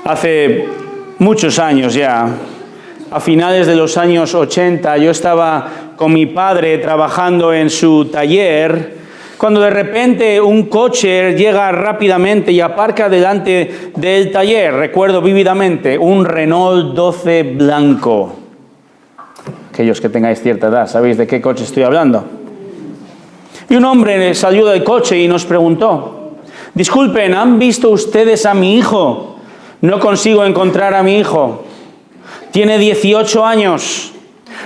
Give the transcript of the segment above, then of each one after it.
Hace muchos años ya, a finales de los años 80, yo estaba con mi padre trabajando en su taller, cuando de repente un coche llega rápidamente y aparca delante del taller. Recuerdo vívidamente, un Renault 12 blanco. Aquellos que tengáis cierta edad, ¿sabéis de qué coche estoy hablando? Y un hombre salió del coche y nos preguntó: disculpen, ¿han visto ustedes a mi hijo? No consigo encontrar a mi hijo. Tiene 18 años.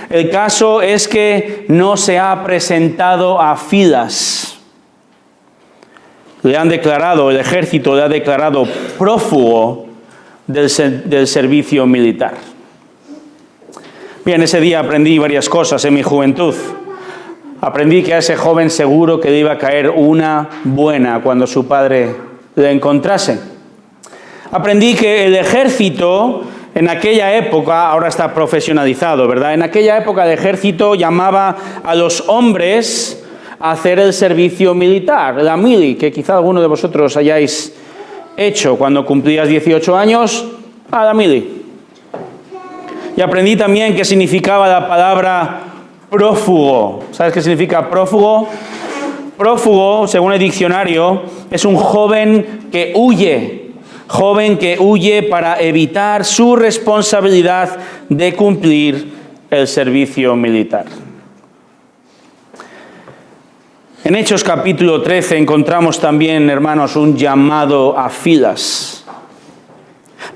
El caso es que no se ha presentado a filas. Le han declarado, el ejército le ha declarado prófugo del servicio militar. Bien, ese día aprendí varias cosas en mi juventud. Aprendí que a ese joven seguro que le iba a caer una buena cuando su padre le encontrase. Aprendí que el ejército en aquella época, ahora está profesionalizado, ¿verdad? En aquella época el ejército llamaba a los hombres a hacer el servicio militar, la mili, que quizá alguno de vosotros hayáis hecho cuando cumplías 18 años, a la mili. Y aprendí también qué significaba la palabra prófugo. ¿Sabes qué significa prófugo? Prófugo, según el diccionario, es un joven que huye para evitar su responsabilidad de cumplir el servicio militar. En Hechos capítulo 13 encontramos también, hermanos, un llamado a filas.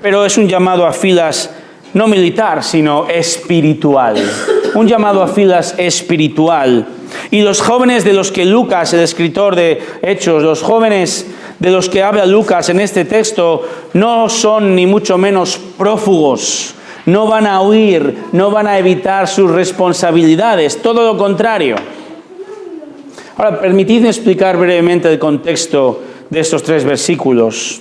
Pero es un llamado a filas no militar, sino espiritual. Un llamado a filas espiritual. Y los jóvenes de los que Lucas, el escritor de Hechos, los jóvenes de los que habla Lucas en este texto, no son ni mucho menos prófugos. No van a huir, no van a evitar sus responsabilidades, todo lo contrario. Ahora, permitidme explicar brevemente el contexto de estos 3 versículos.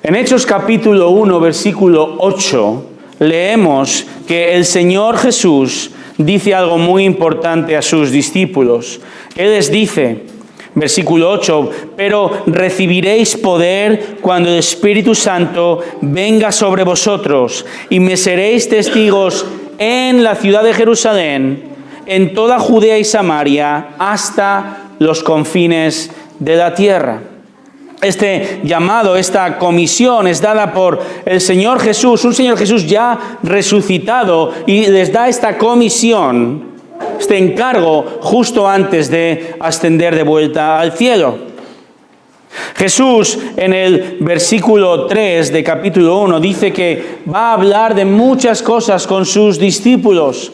En Hechos capítulo 1, versículo 8, leemos que el Señor Jesús dice algo muy importante a sus discípulos. Él les dice, versículo 8, pero recibiréis poder cuando el Espíritu Santo venga sobre vosotros y me seréis testigos en la ciudad de Jerusalén, en toda Judea y Samaria, hasta los confines de la tierra. Este llamado, esta comisión es dada por el Señor Jesús, un Señor Jesús ya resucitado, y les da esta comisión, este encargo, justo antes de ascender de vuelta al cielo. Jesús, en el versículo 3 de capítulo 1, dice que va a hablar de muchas cosas con sus discípulos.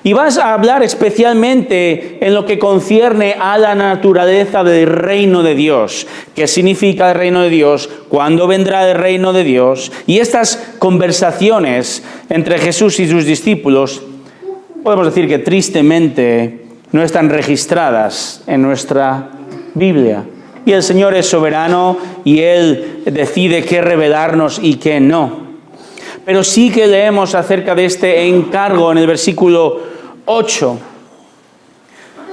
Y vas a hablar especialmente en lo que concierne a la naturaleza del reino de Dios. ¿Qué significa el reino de Dios? ¿Cuándo vendrá el reino de Dios? Y estas conversaciones entre Jesús y sus discípulos, podemos decir que tristemente no están registradas en nuestra Biblia. Y el Señor es soberano y Él decide qué revelarnos y qué no. Pero sí que leemos acerca de este encargo en el versículo 8.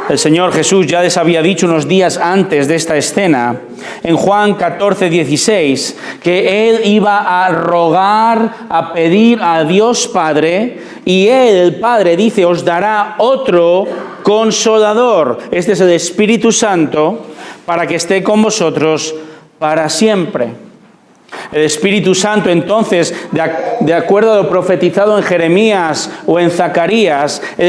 El Señor Jesús ya les había dicho unos días antes de esta escena, en Juan 14, 16, que Él iba a rogar, a pedir a Dios Padre, y Él, el Padre, dice, os dará otro consolador. Este es el Espíritu Santo, para que esté con vosotros para siempre. El Espíritu Santo, entonces, de acuerdo a lo profetizado en Jeremías o en Zacarías, en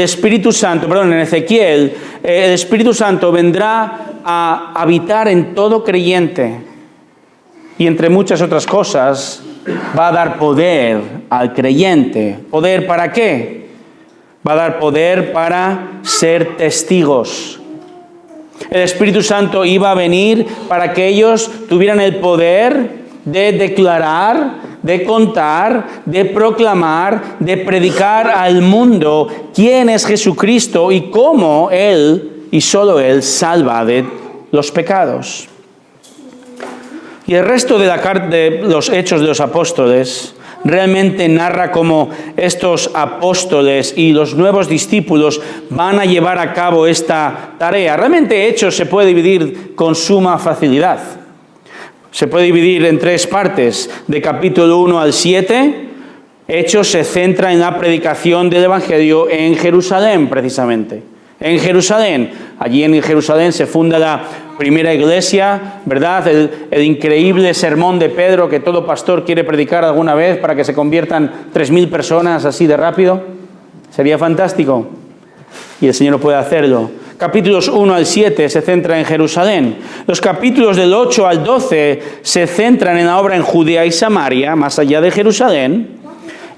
Ezequiel, el Espíritu Santo vendrá a habitar en todo creyente. Y entre muchas otras cosas, va a dar poder al creyente. ¿Poder para qué? Va a dar poder para ser testigos. El Espíritu Santo iba a venir para que ellos tuvieran el poder de declarar, de contar, de proclamar, de predicar al mundo quién es Jesucristo y cómo Él y solo Él salva de los pecados. Y el resto de los Hechos de los Apóstoles realmente narra cómo estos apóstoles y los nuevos discípulos van a llevar a cabo esta tarea. Realmente Hechos se puede dividir con suma facilidad. Se puede dividir en 3 partes. De capítulo 1 al 7, Hechos se centra en la predicación del Evangelio en Jerusalén, precisamente. En Jerusalén. Allí en Jerusalén se funda la primera iglesia, ¿verdad? El increíble sermón de Pedro que todo pastor quiere predicar alguna vez para que se conviertan 3.000 personas así de rápido. Sería fantástico. Y el Señor puede hacerlo. Capítulos 1 al 7 se centra en Jerusalén. Los capítulos del 8 al 12 se centran en la obra en Judea y Samaria, más allá de Jerusalén.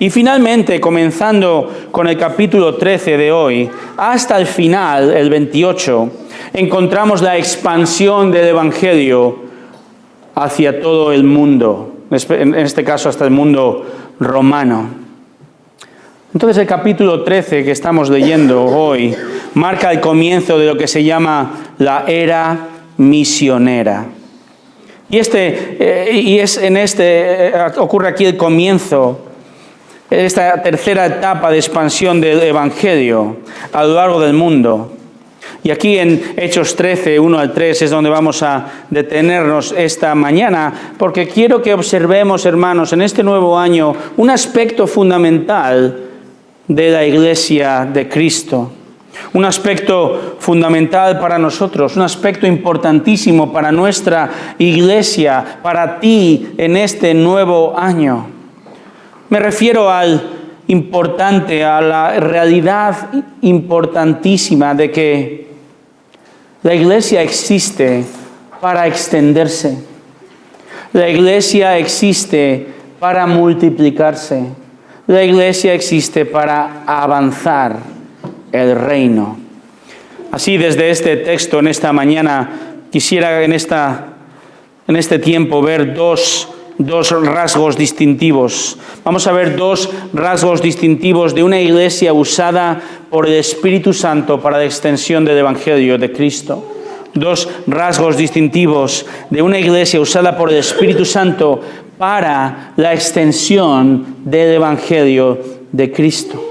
Y finalmente, comenzando con el capítulo 13 de hoy, hasta el final, el 28, encontramos la expansión del Evangelio hacia todo el mundo, en este caso hasta el mundo romano. Entonces el capítulo 13 que estamos leyendo hoy marca el comienzo de lo que se llama la era misionera. Ocurre aquí el comienzo, esta tercera etapa de expansión del Evangelio a lo largo del mundo. Y aquí en Hechos 13, 1 al 3 es donde vamos a detenernos esta mañana, porque quiero que observemos, hermanos, en este nuevo año un aspecto fundamental de la Iglesia de Cristo. Un aspecto fundamental para nosotros, un aspecto importantísimo para nuestra Iglesia, para ti en este nuevo año. Me refiero a la realidad importantísima de que la Iglesia existe para extenderse. La Iglesia existe para multiplicarse. La Iglesia existe para avanzar el reino. Así, desde este texto, en esta mañana, quisiera en este tiempo ver dos rasgos distintivos. Vamos a ver 2 rasgos distintivos de una iglesia usada por el Espíritu Santo para la extensión del Evangelio de Cristo. 2 rasgos distintivos de una iglesia usada por el Espíritu Santo para la extensión del Evangelio de Cristo.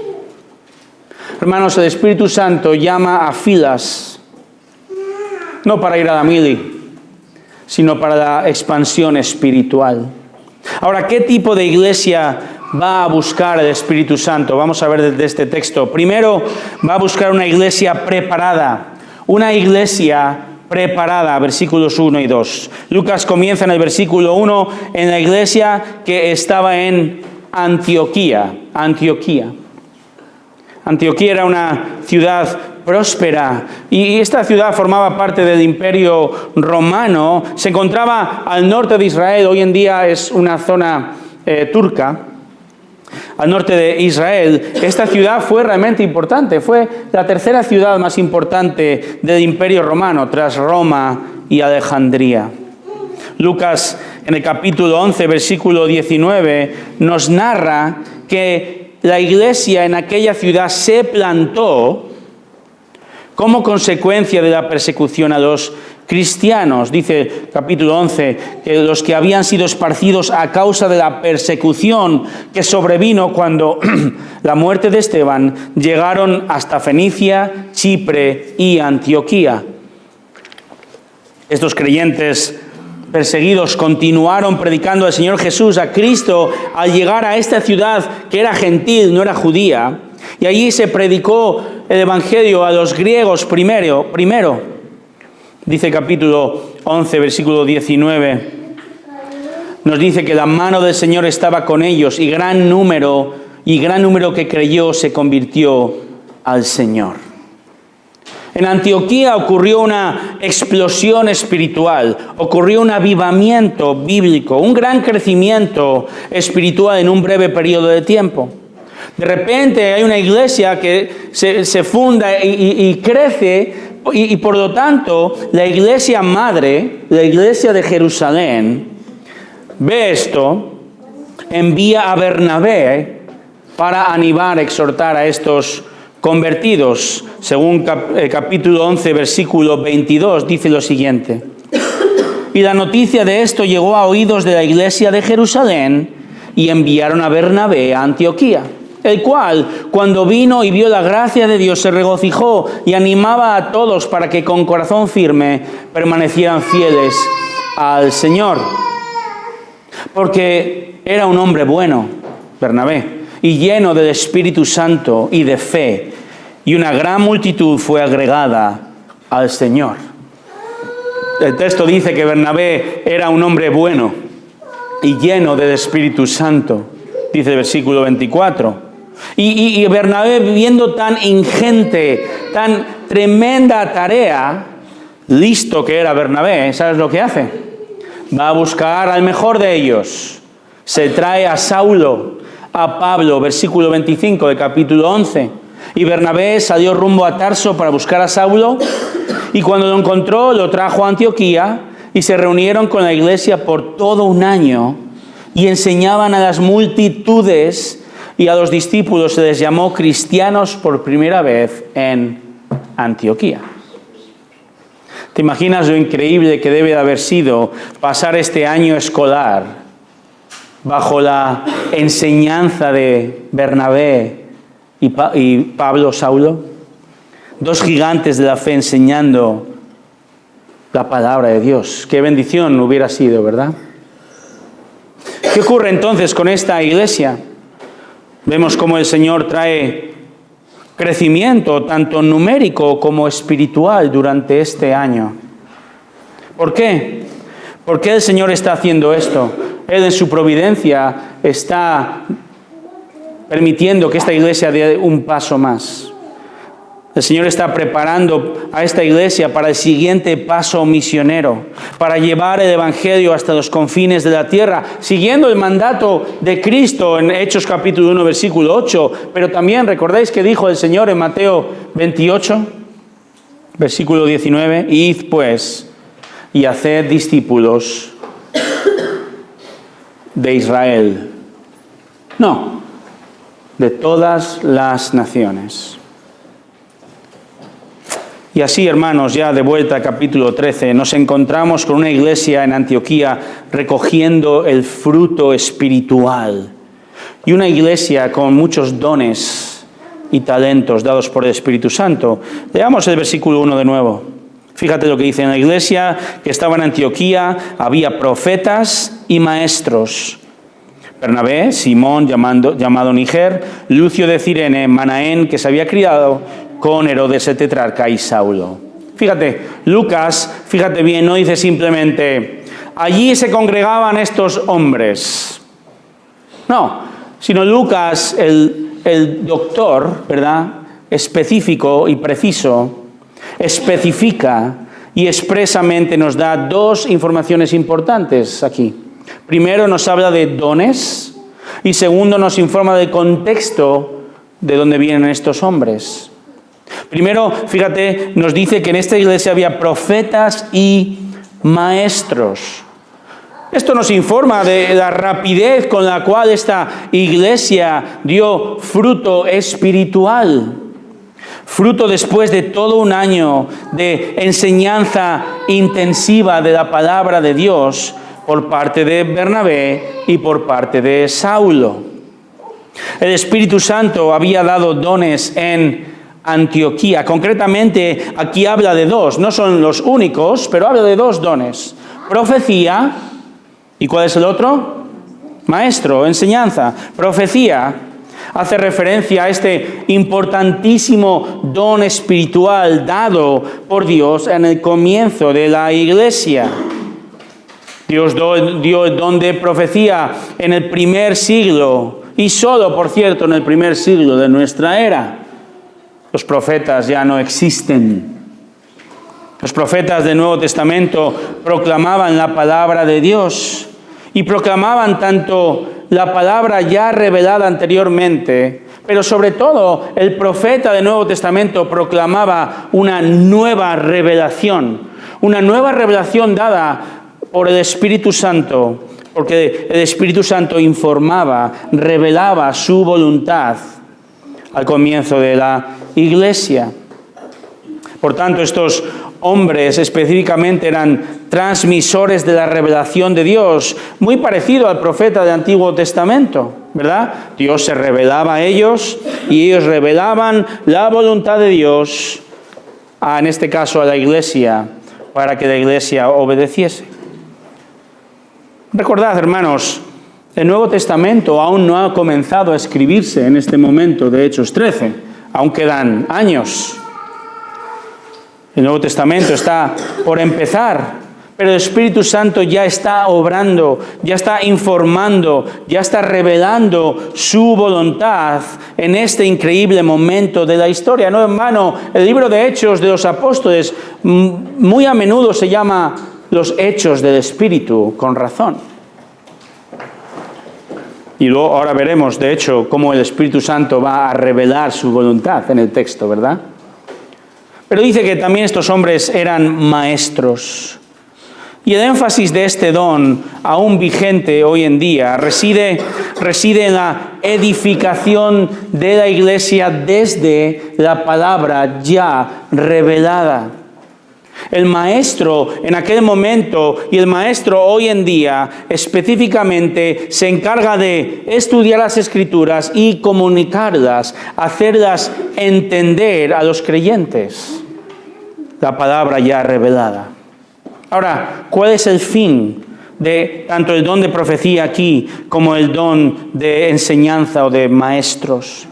Hermanos, el Espíritu Santo llama a filas, no para ir a la mili, sino para la expansión espiritual. Ahora, ¿qué tipo de iglesia va a buscar el Espíritu Santo? Vamos a ver desde este texto. Primero, va a buscar una iglesia preparada. Una iglesia preparada, versículos 1 y 2. Lucas comienza en el versículo 1 en la iglesia que estaba en Antioquía. Antioquía era una ciudad próspera y esta ciudad formaba parte del Imperio Romano. Se encontraba al norte de Israel, hoy en día es una zona turca. Al norte de Israel, esta ciudad fue realmente importante, fue la tercera ciudad más importante del Imperio Romano, tras Roma y Alejandría. Lucas, en el capítulo 11, versículo 19, nos narra que la iglesia en aquella ciudad se plantó como consecuencia de la persecución a los cristianos. Dice capítulo 11 que los que habían sido esparcidos a causa de la persecución que sobrevino cuando la muerte de Esteban llegaron hasta Fenicia, Chipre y Antioquía. Estos creyentes perseguidos continuaron predicando al Señor Jesús, a Cristo, al llegar a esta ciudad que era gentil, no era judía. Y allí se predicó el Evangelio a los griegos primero. Dice capítulo 11, versículo 19. Nos dice que la mano del Señor estaba con ellos y gran número que creyó se convirtió al Señor. En Antioquía ocurrió una explosión espiritual, ocurrió un avivamiento bíblico, un gran crecimiento espiritual en un breve periodo de tiempo. De repente hay una iglesia que se funda y crece y por lo tanto la iglesia madre, la iglesia de Jerusalén, ve esto, envía a Bernabé para animar, exhortar a estos convertidos. Según capítulo 11, versículo 22, dice lo siguiente: y la noticia de esto llegó a oídos de la iglesia de Jerusalén y enviaron a Bernabé a Antioquía, el cual, cuando vino y vio la gracia de Dios, se regocijó y animaba a todos para que con corazón firme permanecieran fieles al Señor. porque era un hombre bueno, Bernabé, y lleno del Espíritu Santo y de fe, y una gran multitud fue agregada al Señor. El texto dice que Bernabé era un hombre bueno y lleno del Espíritu Santo, dice el versículo 24. Y Bernabé, viendo tan ingente, tan tremenda tarea, listo que era Bernabé, ¿sabes lo que hace? Va a buscar al mejor de ellos. Se trae a Saulo, a Pablo, versículo 25 del capítulo 11. Y Bernabé salió rumbo a Tarso para buscar a Saulo, y cuando lo encontró, lo trajo a Antioquía, y se reunieron con la iglesia por todo un año, y enseñaban a las multitudes, y a los discípulos se les llamó cristianos por primera vez en Antioquía. ¿Te imaginas lo increíble que debe de haber sido pasar este año escolar bajo la enseñanza de Bernabé y Pablo, Saulo? Dos gigantes de la fe enseñando la palabra de Dios. Qué bendición hubiera sido, ¿verdad? ¿Qué ocurre entonces con esta iglesia? Vemos cómo el Señor trae crecimiento tanto numérico como espiritual durante este año. ¿Por qué? ¿Por qué el Señor está haciendo esto? Él en su providencia está permitiendo que esta iglesia dé un paso más. El Señor está preparando a esta iglesia para el siguiente paso misionero, para llevar el Evangelio hasta los confines de la tierra, siguiendo el mandato de Cristo en Hechos capítulo 1, versículo 8. Pero también recordáis que dijo el Señor en Mateo 28, versículo 19, id pues y haced discípulos de Israel. No, de todas las naciones. Y así, hermanos, ya de vuelta al capítulo 13, nos encontramos con una iglesia en Antioquía recogiendo el fruto espiritual. Y una iglesia con muchos dones y talentos dados por el Espíritu Santo. Leamos el versículo 1 de nuevo. Fíjate lo que dice: en la iglesia que estaba en Antioquía había profetas y maestros. Bernabé, Simón llamado Níger, Lucio de Cirene, Manaén, que se había criado con Herodes el tetrarca, y Saulo. Fíjate, Lucas, fíjate bien, no dice simplemente, allí se congregaban estos hombres. No, sino Lucas, el doctor, ¿verdad?, específico y preciso, especifica y expresamente nos da dos informaciones importantes aquí. Primero nos habla de dones y segundo nos informa del contexto de dónde vienen estos hombres. Primero, fíjate, nos dice que en esta iglesia había profetas y maestros. Esto nos informa de la rapidez con la cual esta iglesia dio fruto espiritual. Fruto después de todo un año de enseñanza intensiva de la palabra de Dios por parte de Bernabé y por parte de Saulo. El Espíritu Santo había dado dones en Antioquía. Concretamente, aquí habla de dos. No son los únicos, pero habla de dos dones. Profecía. ¿Y cuál es el otro? Maestro, enseñanza. Profecía hace referencia a este importantísimo don espiritual dado por Dios en el comienzo de la iglesia. Dios dio el don de profecía en el primer siglo, y solo, por cierto, en el primer siglo de nuestra era. Los profetas ya no existen. Los profetas del Nuevo Testamento proclamaban la palabra de Dios y proclamaban tanto la palabra ya revelada anteriormente, pero sobre todo el profeta del Nuevo Testamento proclamaba una nueva revelación dada por el Espíritu Santo, porque el Espíritu Santo informaba, revelaba su voluntad al comienzo de la iglesia. Por tanto, estos hombres específicamente eran transmisores de la revelación de Dios, muy parecido al profeta del Antiguo Testamento, ¿verdad? Dios se revelaba a ellos y ellos revelaban la voluntad de Dios, en este caso a la iglesia, para que la iglesia obedeciese. Recordad, hermanos, El Nuevo Testamento aún no ha comenzado a escribirse en este momento de Hechos 13. Aún quedan años. El Nuevo Testamento está por empezar, pero el Espíritu Santo ya está obrando, ya está informando, ya está revelando su voluntad en este increíble momento de la historia. No, hermano, el libro de Hechos de los Apóstoles muy a menudo se llama los Hechos del Espíritu, con razón. Y luego ahora veremos, de hecho, cómo el Espíritu Santo va a revelar su voluntad en el texto, ¿verdad? Pero dice que también estos hombres eran maestros. Y el énfasis de este don, aún vigente hoy en día, reside en la edificación de la iglesia desde la palabra ya revelada. El maestro en aquel momento y el maestro hoy en día específicamente se encarga de estudiar las Escrituras y comunicarlas, hacerlas entender a los creyentes. La palabra ya revelada. Ahora, ¿cuál es el fin de tanto el don de profecía aquí como el don de enseñanza o de maestros?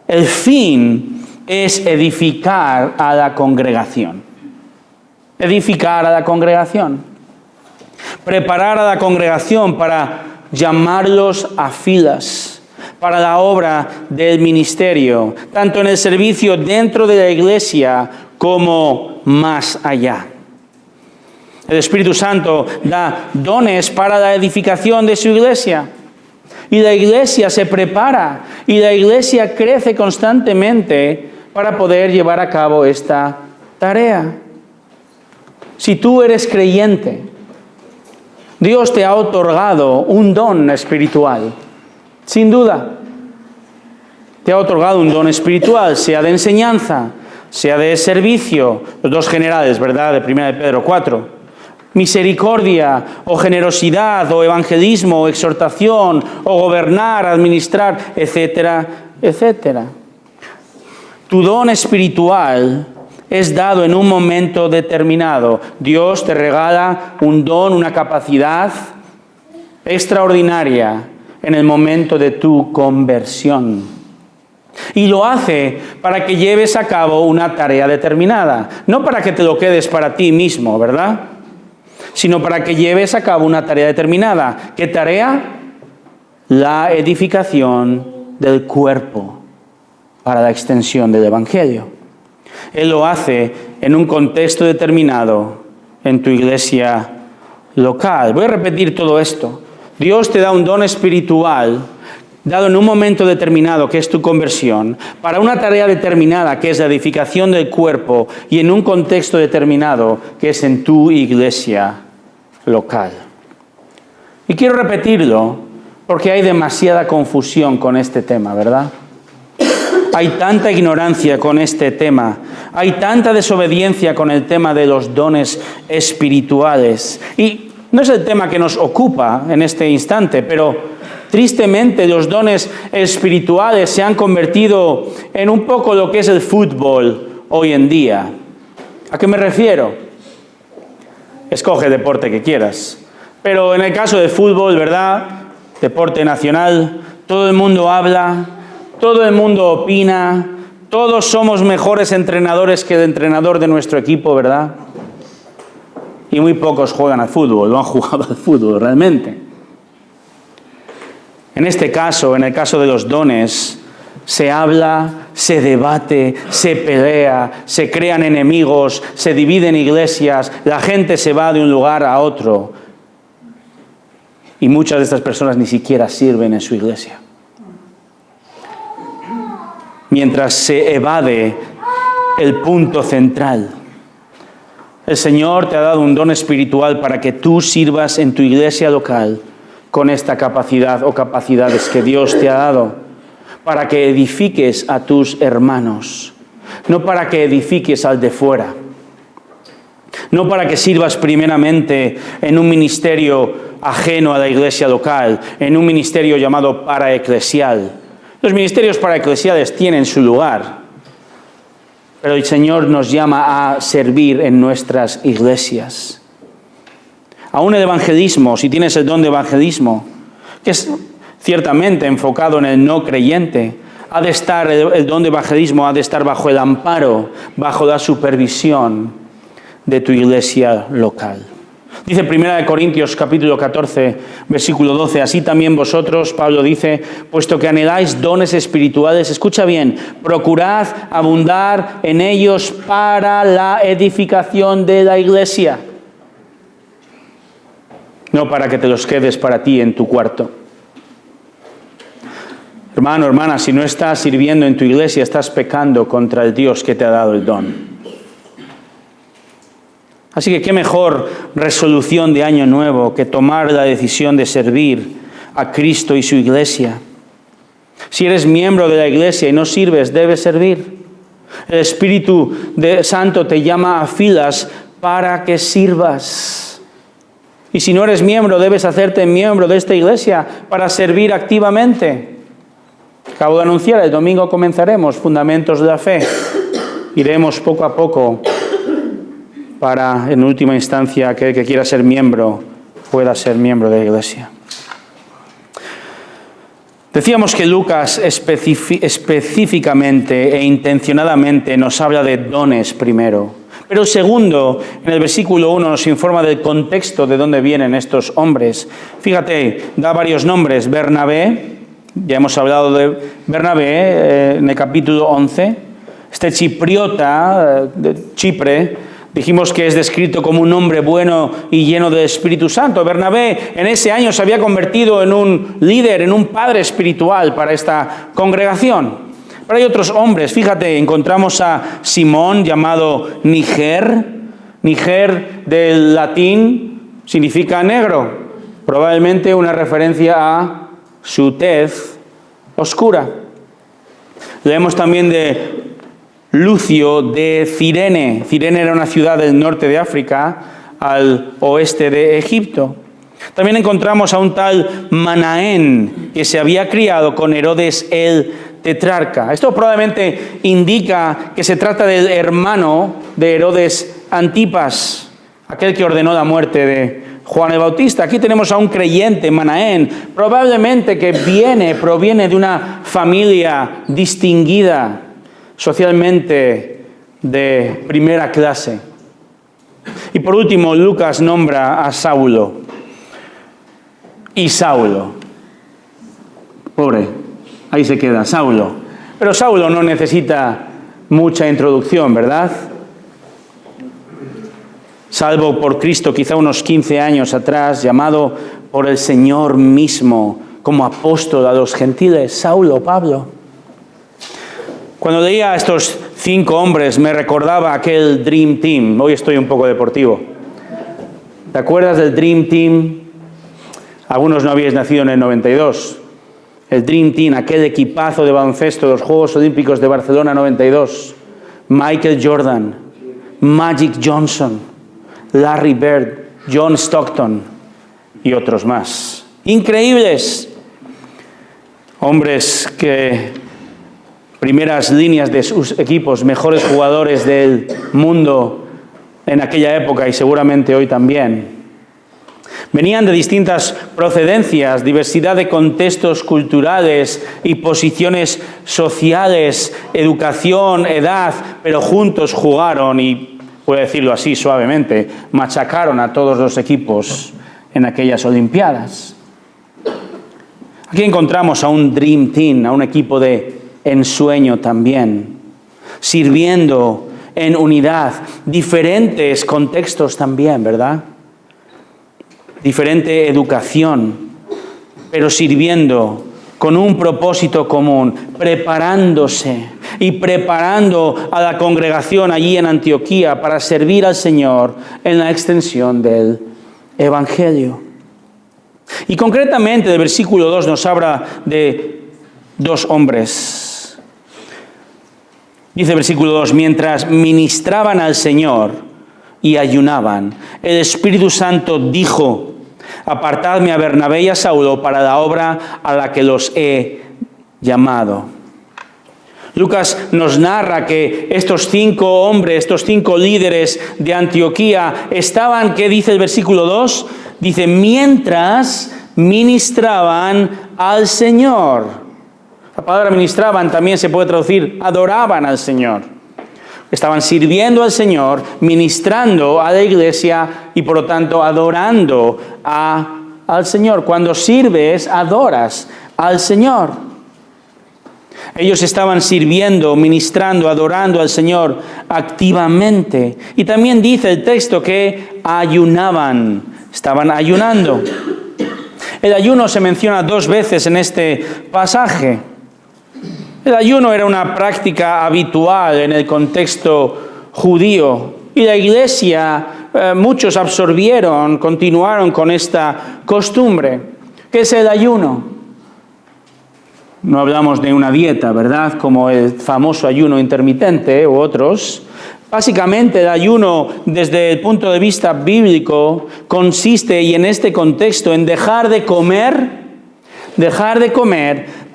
El fin es edificar a la congregación. Edificar a la congregación. Preparar a la congregación para llamarlos a filas, para la obra del ministerio, tanto en el servicio dentro de la iglesia como más allá. El Espíritu Santo da dones para la edificación de su iglesia. Y la iglesia se prepara y la iglesia crece constantemente para poder llevar a cabo esta tarea. Si tú eres creyente, Dios te ha otorgado un don espiritual, sin duda. Te ha otorgado un don espiritual, sea de enseñanza, sea de servicio, los dos generales, ¿verdad? De 1 de Pedro 4. Misericordia, o generosidad, o evangelismo, o exhortación, o gobernar, administrar, etcétera, etcétera. Tu don espiritual es dado en un momento determinado. Dios te regala un don, una capacidad extraordinaria en el momento de tu conversión. Y lo hace para que lleves a cabo una tarea determinada. No para que te lo quedes para ti mismo, ¿verdad? Sino para que lleves a cabo una tarea determinada. ¿Qué tarea? La edificación del cuerpo para la extensión del Evangelio. Él lo hace en un contexto determinado en tu iglesia local. Voy a repetir todo esto. Dios te da un don espiritual dado en un momento determinado, que es tu conversión, para una tarea determinada, que es la edificación del cuerpo, y en un contexto determinado, que es en tu iglesia local. Y quiero repetirlo, porque hay demasiada confusión con este tema, ¿verdad? Hay tanta ignorancia con este tema, hay tanta desobediencia con el tema de los dones espirituales. Y no es el tema que nos ocupa en este instante, pero tristemente los dones espirituales se han convertido en un poco lo que es el fútbol hoy en día. ¿A qué me refiero? Escoge el deporte que quieras. Pero en el caso del fútbol, ¿verdad? Deporte nacional, todo el mundo habla, todo el mundo opina, todos somos mejores entrenadores que el entrenador de nuestro equipo, ¿verdad? Y muy pocos juegan al fútbol, no han jugado al fútbol realmente. En este caso, en el caso de los dones, se habla, se debate, se pelea, se crean enemigos, se dividen iglesias, la gente se va de un lugar a otro. Y muchas de estas personas ni siquiera sirven en su iglesia. Mientras se evade el punto central. El Señor te ha dado un don espiritual para que tú sirvas en tu iglesia local con esta capacidad o capacidades que Dios te ha dado, para que edifiques a tus hermanos, no para que edifiques al de fuera, no para que sirvas primeramente en un ministerio ajeno a la iglesia local, en un ministerio llamado paraeclesial. Los ministerios paraeclesiales tienen su lugar, pero el Señor nos llama a servir en nuestras iglesias. Aún el evangelismo, si tienes el don de evangelismo, que es ciertamente enfocado en el no creyente. Ha de estar, el don de evangelismo ha de estar bajo el amparo, bajo la supervisión de tu iglesia local. Dice 1 Corintios capítulo 14, versículo 12, así también vosotros, Pablo dice, puesto que anheláis dones espirituales, escucha bien, procurad abundar en ellos para la edificación de la iglesia. No para que te los quedes para ti en tu cuarto. Hermano, hermana, si no estás sirviendo en tu iglesia, estás pecando contra el Dios que te ha dado el don. Así que qué mejor resolución de año nuevo que tomar la decisión de servir a Cristo y su iglesia. Si eres miembro de la iglesia y no sirves, debes servir. El Espíritu Santo te llama a filas para que sirvas. Y si no eres miembro, debes hacerte miembro de esta iglesia para servir activamente. Acabo de anunciar, el domingo comenzaremos Fundamentos de la Fe. Iremos poco a poco para, en última instancia, aquel que quiera ser miembro, pueda ser miembro de la iglesia. Decíamos que Lucas específicamente e intencionadamente nos habla de dones primero. Pero segundo, en el versículo 1 nos informa del contexto de dónde vienen estos hombres. Fíjate, da varios nombres. Bernabé, ya hemos hablado de Bernabé en el capítulo 11. Este chipriota de Chipre, dijimos que es descrito como un hombre bueno y lleno del Espíritu Santo. Bernabé en ese año se había convertido en un líder, en un padre espiritual para esta congregación. Pero hay otros hombres. Fíjate, encontramos a Simón, llamado Niger. Niger del latín significa negro. Probablemente una referencia a su tez oscura. Leemos también de Lucio de Cirene. Cirene era una ciudad del norte de África, al oeste de Egipto. También encontramos a un tal Manaén, que se había criado con Herodes el tetrarca. Esto probablemente indica que se trata del hermano de Herodes Antipas, aquel que ordenó la muerte de Juan el Bautista. Aquí tenemos a un creyente, Manaén, probablemente que proviene de una familia distinguida, socialmente de primera clase. Y por último, Lucas nombra a Saulo. Y Saulo. Pobre, ahí se queda, Saulo. Pero Saulo no necesita mucha introducción, ¿verdad? Salvo por Cristo, quizá unos 15 años atrás, llamado por el Señor mismo como apóstol a los gentiles, Saulo, Pablo. Cuando leía a estos 5 hombres me recordaba aquel Dream Team. Hoy estoy un poco deportivo. ¿Te acuerdas del Dream Team? Algunos no habíais nacido en el 92. El Dream Team, aquel equipazo de baloncesto de los Juegos Olímpicos de Barcelona 92. Michael Jordan, Magic Johnson, Larry Bird, John Stockton y otros más. Increíbles. Hombres que primeras líneas de sus equipos, mejores jugadores del mundo en aquella época y seguramente hoy también. Venían de distintas procedencias, diversidad de contextos culturales y posiciones sociales, educación, edad, pero juntos jugaron y, puedo decirlo así suavemente, machacaron a todos los equipos en aquellas Olimpiadas. Aquí encontramos a un Dream Team, a un equipo de ensueño también, sirviendo en unidad, diferentes contextos también, ¿verdad? Diferente educación, pero sirviendo con un propósito común, preparándose y preparando a la congregación allí en Antioquía para servir al Señor en la extensión del Evangelio. Y concretamente el versículo 2 nos habla de 2 hombres. Dice el versículo 2, mientras ministraban al Señor y ayunaban, el Espíritu Santo dijo, apartadme a Bernabé y a Saulo para la obra a la que los he llamado. Lucas nos narra que estos 5 hombres, estos 5 líderes de Antioquía estaban, ¿qué dice el versículo 2? Dice, mientras ministraban al Señor. La palabra ministraban también se puede traducir adoraban al Señor. Estaban sirviendo al Señor, ministrando a la iglesia y por lo tanto adorando al Señor. Cuando sirves, adoras al Señor. Ellos estaban sirviendo, ministrando, adorando al Señor activamente. Y también dice el texto que ayunaban, estaban ayunando. El ayuno se menciona 2 veces en este pasaje. El ayuno era una práctica habitual en el contexto judío. Y la iglesia, muchos continuaron con esta costumbre. ¿Qué es el ayuno? No hablamos de una dieta, ¿verdad? Como el famoso ayuno intermitente u otros. Básicamente el ayuno desde el punto de vista bíblico consiste, y en este contexto, en dejar de comer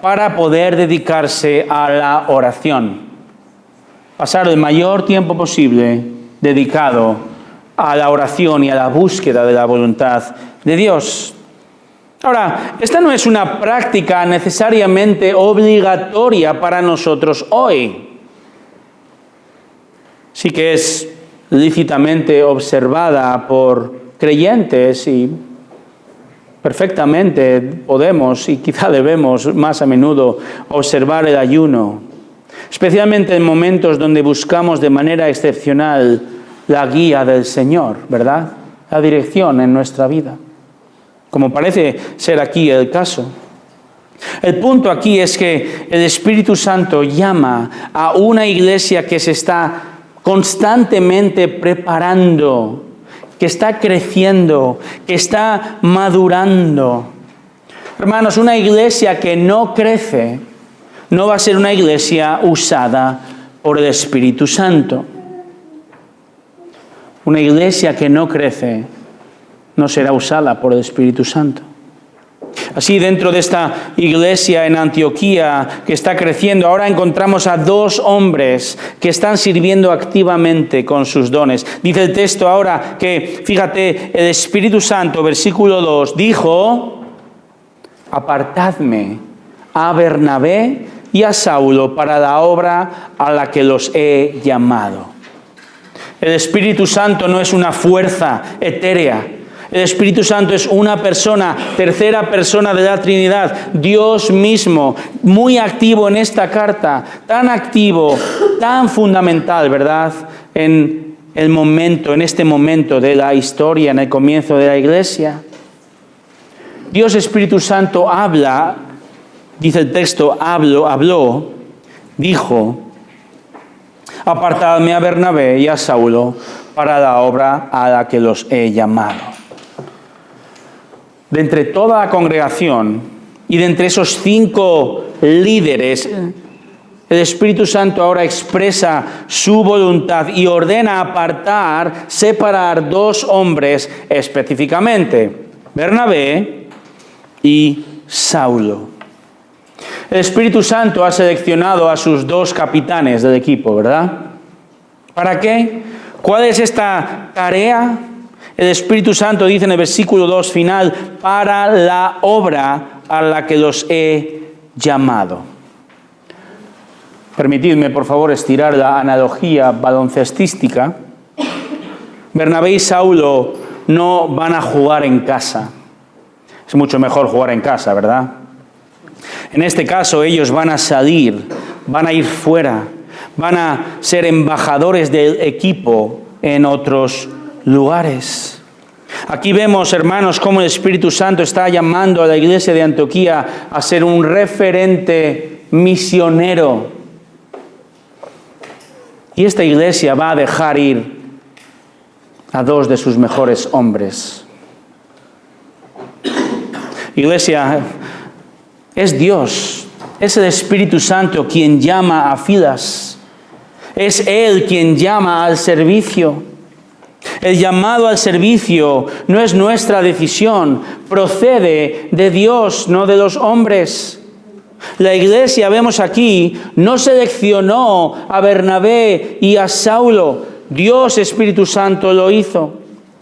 para poder dedicarse a la oración. Pasar el mayor tiempo posible dedicado a la oración y a la búsqueda de la voluntad de Dios. Ahora, esta no es una práctica necesariamente obligatoria para nosotros hoy. Sí que es lícitamente observada por creyentes y perfectamente podemos y quizá debemos más a menudo observar el ayuno, especialmente en momentos donde buscamos de manera excepcional la guía del Señor, ¿verdad? La dirección en nuestra vida, como parece ser aquí el caso. El punto aquí es que el Espíritu Santo llama a una iglesia que se está constantemente preparando, que está creciendo, que está madurando. Hermanos, una iglesia que no crece no va a ser una iglesia usada por el Espíritu Santo. Una iglesia que no crece no será usada por el Espíritu Santo. Así, dentro de esta iglesia en Antioquía que está creciendo, ahora encontramos a 2 hombres que están sirviendo activamente con sus dones. Dice el texto ahora que, fíjate, el Espíritu Santo, versículo 2, dijo: apartadme a Bernabé y a Saulo para la obra a la que los he llamado. El Espíritu Santo no es una fuerza etérea. El Espíritu Santo es una persona, tercera persona de la Trinidad, Dios mismo, muy activo en esta carta, tan activo, tan fundamental, ¿verdad? En este momento de la historia, en el comienzo de la iglesia. Dios Espíritu Santo habla, dice el texto, dijo: apartadme a Bernabé y a Saulo para la obra a la que los he llamado. De entre toda la congregación y de entre esos 5 líderes, el Espíritu Santo ahora expresa su voluntad y ordena separar 2 hombres específicamente: Bernabé y Saulo. El Espíritu Santo ha seleccionado a sus 2 capitanes del equipo, ¿verdad? ¿Para qué? ¿Cuál es esta tarea? El Espíritu Santo dice en el versículo 2 final: para la obra a la que los he llamado. Permitidme, por favor, estirar la analogía baloncestística. Bernabé y Saulo no van a jugar en casa. Es mucho mejor jugar en casa, ¿verdad? En este caso, ellos van a salir, van a ir fuera, van a ser embajadores del equipo en otros lugares. Aquí vemos, hermanos, cómo el Espíritu Santo está llamando a la iglesia de Antioquía a ser un referente misionero. Y esta iglesia va a dejar ir a 2 de sus mejores hombres. Iglesia, es Dios, es el Espíritu Santo quien llama a Filas. Es Él quien llama al servicio. El llamado al servicio no es nuestra decisión, procede de Dios, no de los hombres. La iglesia, vemos aquí, no seleccionó a Bernabé y a Saulo. Dios, Espíritu Santo, lo hizo.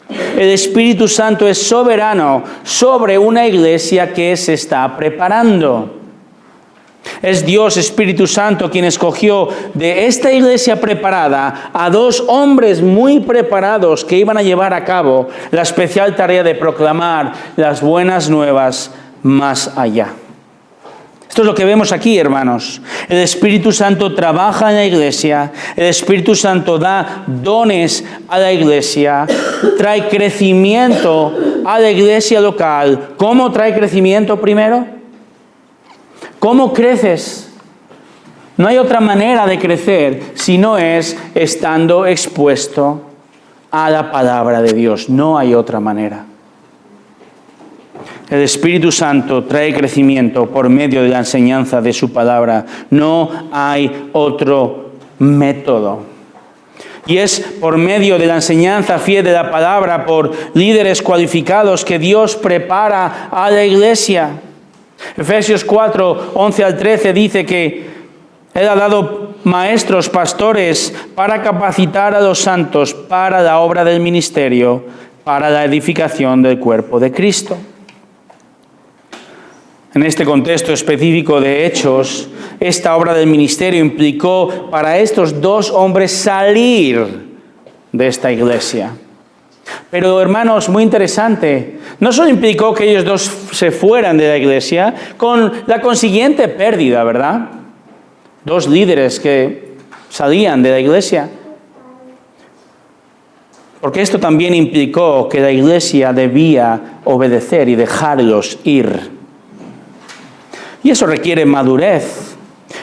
El Espíritu Santo es soberano sobre una iglesia que se está preparando. Es Dios, Espíritu Santo, quien escogió de esta iglesia preparada a 2 hombres muy preparados que iban a llevar a cabo la especial tarea de proclamar las buenas nuevas más allá. Esto es lo que vemos aquí, hermanos. El Espíritu Santo trabaja en la iglesia, el Espíritu Santo da dones a la iglesia, trae crecimiento a la iglesia local. ¿Cómo trae crecimiento primero? ¿Cómo creces? No hay otra manera de crecer si no es estando expuesto a la palabra de Dios. No hay otra manera. El Espíritu Santo trae crecimiento por medio de la enseñanza de su palabra. No hay otro método. Y es por medio de la enseñanza fiel de la palabra, por líderes cualificados, que Dios prepara a la iglesia. Efesios 4, 11 al 13 dice que Él ha dado maestros, pastores, para capacitar a los santos para la obra del ministerio, para la edificación del cuerpo de Cristo. En este contexto específico de Hechos, esta obra del ministerio implicó para estos 2 hombres salir de esta iglesia. Pero, hermanos, muy interesante, no solo implicó que ellos 2 se fueran de la iglesia, con la consiguiente pérdida, ¿verdad? 2 líderes que salían de la iglesia. Porque esto también implicó que la iglesia debía obedecer y dejarlos ir. Y eso requiere madurez,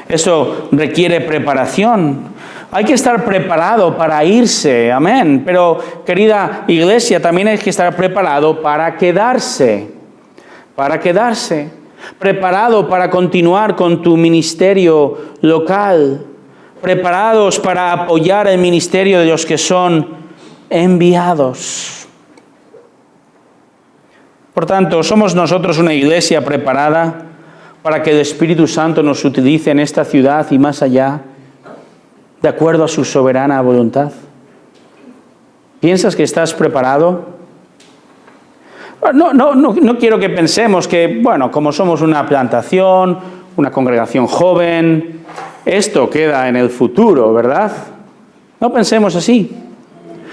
eso requiere preparación. Hay que estar preparado para irse, amén. Pero, querida iglesia, también hay que estar preparado para quedarse. Preparado para continuar con tu ministerio local. Preparados para apoyar el ministerio de los que son enviados. Por tanto, ¿somos nosotros una iglesia preparada para que el Espíritu Santo nos utilice en esta ciudad y más allá, de acuerdo a su soberana voluntad? ¿Piensas que estás preparado? No quiero que pensemos que, bueno, como somos una plantación, una congregación joven, esto queda en el futuro, ¿verdad? No pensemos así.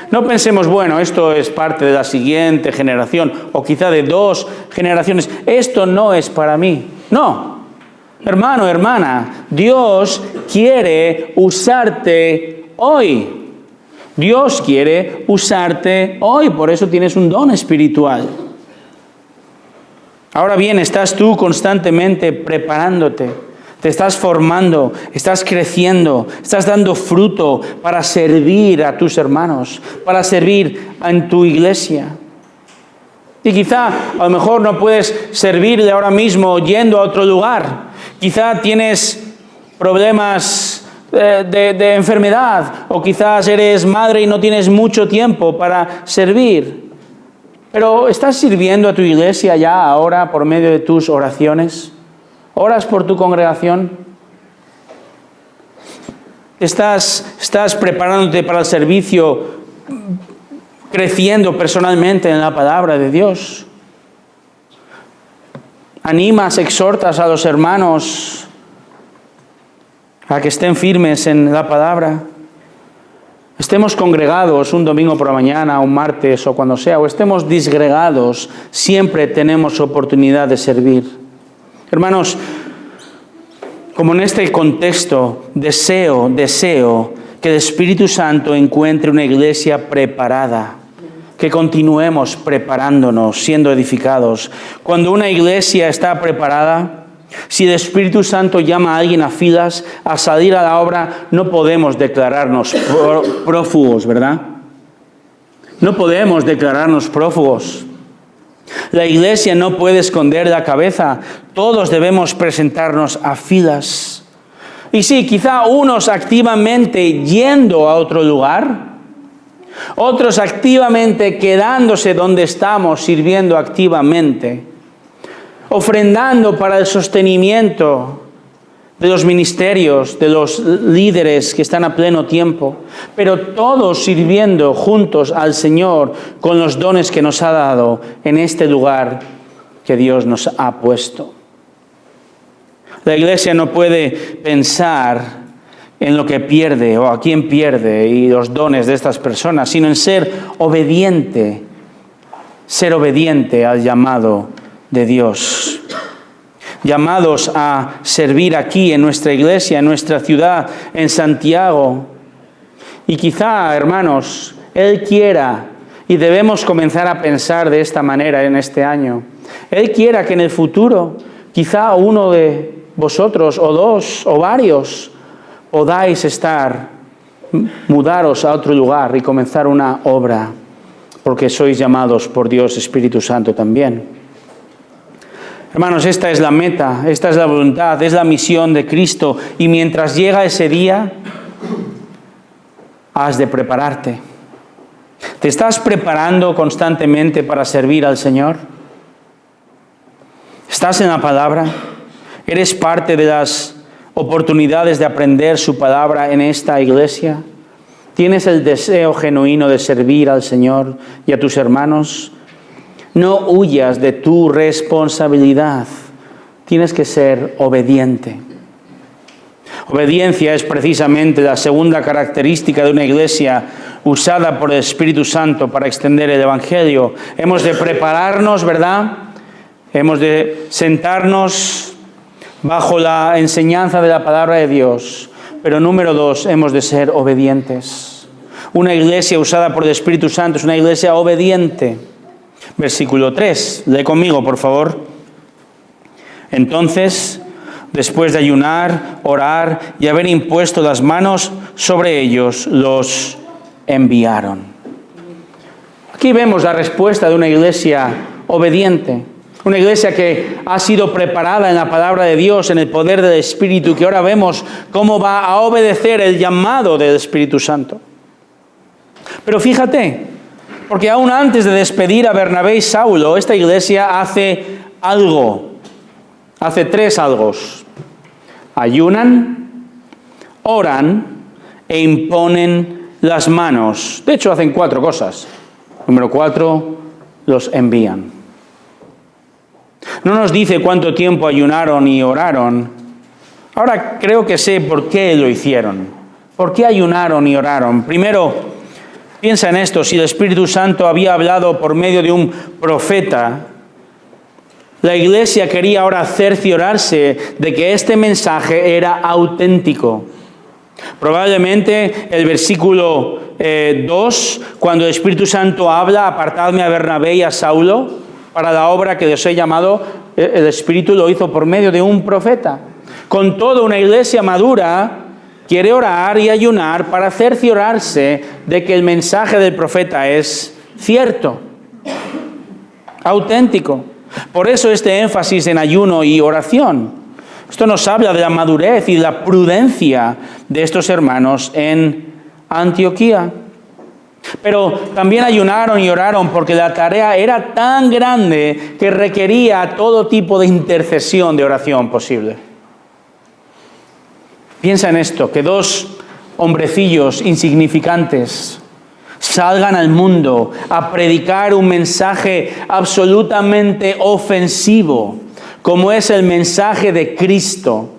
No pensemos, bueno, esto es parte de la siguiente generación, o quizá de 2 generaciones. Esto no es para mí. No. Hermano, hermana, Dios quiere usarte hoy. Dios quiere usarte hoy, por eso tienes un don espiritual. Ahora bien, estás tú constantemente preparándote, te estás formando, estás creciendo, estás dando fruto para servir a tus hermanos, para servir en tu iglesia. Y quizá a lo mejor no puedes servirle ahora mismo yendo a otro lugar. Quizá tienes problemas de enfermedad, o quizás eres madre y no tienes mucho tiempo para servir. Pero ¿estás sirviendo a tu iglesia ya ahora por medio de tus oraciones? ¿Oras por tu congregación? ¿Estás preparándote para el servicio, creciendo personalmente en la palabra de Dios? Animas, exhortas a los hermanos a que estén firmes en la palabra. Estemos congregados un domingo por la mañana, un martes o cuando sea, o estemos disgregados, siempre tenemos oportunidad de servir. Hermanos, como en este contexto, deseo que el Espíritu Santo encuentre una iglesia preparada, que continuemos preparándonos, siendo edificados. Cuando una iglesia está preparada, si el Espíritu Santo llama a alguien a filas, a salir a la obra, no podemos declararnos prófugos, ¿verdad? No podemos declararnos prófugos. La iglesia no puede esconder la cabeza. Todos debemos presentarnos a filas. Y sí, quizá unos activamente yendo a otro lugar, otros activamente quedándose donde estamos, sirviendo activamente, ofrendando para el sostenimiento de los ministerios, de los líderes que están a pleno tiempo, pero todos sirviendo juntos al Señor con los dones que nos ha dado en este lugar que Dios nos ha puesto. La iglesia no puede pensar en lo que pierde o a quién pierde y los dones de estas personas, sino en ser obediente al llamado de Dios. Llamados a servir aquí en nuestra iglesia, en nuestra ciudad, en Santiago. Y quizá, hermanos, Él quiera, y debemos comenzar a pensar de esta manera en este año, Él quiera que en el futuro, quizá uno de vosotros, o dos, o varios, podáis mudaros a otro lugar y comenzar una obra, porque sois llamados por Dios Espíritu Santo también. Hermanos, esta es la meta, esta es la voluntad, es la misión de Cristo. Y mientras llega ese día, has de prepararte. ¿Te estás preparando constantemente para servir al Señor? ¿Estás en la palabra? ¿Eres parte de las oportunidades de aprender su palabra en esta iglesia? ¿Tienes el deseo genuino de servir al Señor y a tus hermanos? No huyas de tu responsabilidad. Tienes que ser obediente. Obediencia es precisamente la segunda característica de una iglesia usada por el Espíritu Santo para extender el Evangelio. Hemos de prepararnos, ¿verdad? Hemos de sentarnos bajo la enseñanza de la palabra de Dios. Pero número 2, hemos de ser obedientes. Una iglesia usada por el Espíritu Santo es una iglesia obediente. Versículo 3, lee conmigo, por favor. Entonces, después de ayunar, orar y haber impuesto las manos sobre ellos, los enviaron. Aquí vemos la respuesta de una iglesia obediente. Una iglesia que ha sido preparada en la palabra de Dios, en el poder del Espíritu, que ahora vemos cómo va a obedecer el llamado del Espíritu Santo. Pero fíjate, porque aún antes de despedir a Bernabé y Saulo, esta iglesia hace algo. Hace 3 algos. Ayunan, oran e imponen las manos. De hecho, hacen 4 cosas. Número 4, los envían. No nos dice cuánto tiempo ayunaron y oraron. Ahora creo que sé por qué lo hicieron. ¿Por qué ayunaron y oraron? Primero, piensa en esto. Si el Espíritu Santo había hablado por medio de un profeta, la iglesia quería ahora cerciorarse de que este mensaje era auténtico. Probablemente el versículo 2, cuando el Espíritu Santo habla, apartadme a Bernabé y a Saulo para la obra que les he llamado, el Espíritu lo hizo por medio de un profeta. Con todo, una iglesia madura quiere orar y ayunar para cerciorarse de que el mensaje del profeta es cierto, auténtico. Por eso este énfasis en ayuno y oración. Esto nos habla de la madurez y la prudencia de estos hermanos en Antioquía. Pero también ayunaron y oraron porque la tarea era tan grande que requería todo tipo de intercesión de oración posible. Piensa en esto, que 2 hombrecillos insignificantes salgan al mundo a predicar un mensaje absolutamente ofensivo, como es el mensaje de Cristo.